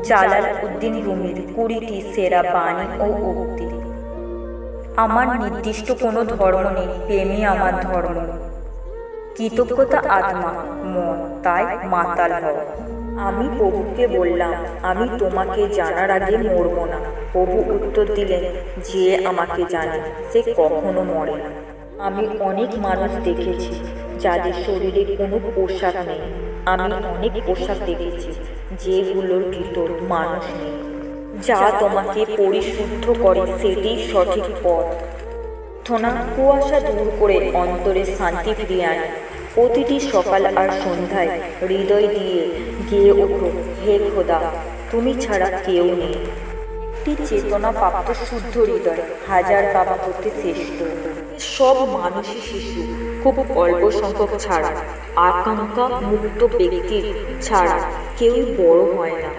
Jalaluddin রুমির 20টি সেরা বাণী ও উক্তি। আমার নির্দিষ্ট কোনো ধর্ম নেই, প্রেমই আমার ধর্ম। কৃতজ্ঞতা আত্মা, মন, তাই মাতাল হও। আমি প্রভুকে বললাম, আমি তোমাকে জানার আগে মরব না। প্রভু উত্তর দিলেন, যে আমাকে জানে সে কখনো মরে না। আমি অনেক মানুষ দেখেছি যাদের শরীরে কোনো পোশাক নেই। আমি অনেক পোশাক দেখেছি যেগুলোর ভিতর মানুষ নেই। যা তোমাকে পরিশুদ্ধ করে সেটাই সঠিক পথ। প্রার্থনা কুয়াশা দূর করে অন্তরে শান্তি ফিরিয়ে আনে। প্রতিটি সকাল আর সন্ধ্যায় হৃদয় দিয়ে গেয়ে ওঠো, হে খোদা, তুমি ছাড়া কেউ নেই। একটি চেতনা প্রাপ্ত শুদ্ধ হৃদয় হাজার বাবা হতে শ্রেষ্ঠ। সব মানুষই শিশু, খুব অল্প সংখ্যক ছাড়া, আকাঙ্ক্ষা মুক্ত ব্যক্তির ছাড়া কেউই বড় হয় না।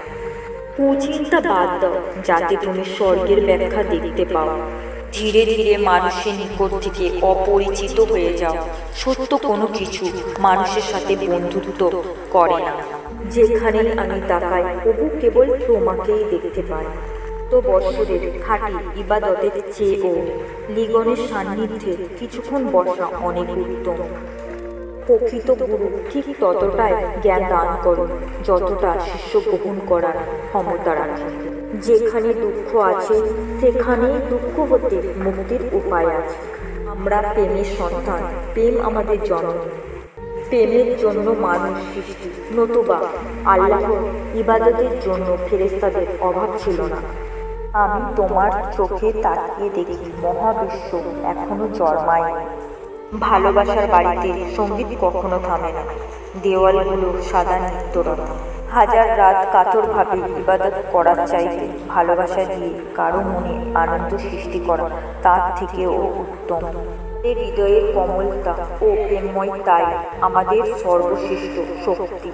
কুচিন্তা বাদ দাও, যাতে তুমি স্বর্গের ব্যাখ্যা দেখতে পাও। ধীরে ধীরে মানুষের নিকট থেকে অপরিচিত হয়ে যাও। সত্য কোনো কিছু মানুষের সাথে বন্ধুত্ব করে না। যেখানেই আমি তাকাই, প্রভু কেবল তোমাকেই দেখতে পাই। তো বৎসরের খাঁটি ইবাদতের চেয়েও লিগনের সান্নিধ্যে কিছুক্ষণ বসা অনেক উত্তম। প্রকৃত গুরু ঠিক ততটাই জ্ঞান দান করুন যতটা শিষ্য গ্রহণ করার ক্ষমতা রাখে। যেখানে দুঃখ আছে সেখানেই দুঃখ হতে মুক্তির উপায় আছে। আমরা প্রেমের সন্তান, প্রেম আমাদের জননী। প্রেমের জন্য মানুষ সৃষ্টি, নতুবা আল্লাহর ইবাদতের জন্য ফেরেশতাদের অভাব ছিল না। আমি তোমার চোখে তাকিয়ে দেখি মহাবিশ্ব এখনো জন্মায়নি। ভালোবাসার বাড়িতে সঙ্গীত কখনো থামে না। দেওয়ালগুলো সাদা নিত্যরত। হাজার রাত কাতরভাবে ইবাদত করার চাইতে ভালোবাসা দিয়ে কারো মনে আনন্দ সৃষ্টি করা তার থেকেও উত্তম। এই হৃদয়ের কোমলতা ও প্রেমময় তাই আমাদের সর্বশ্রেষ্ঠ শক্তি।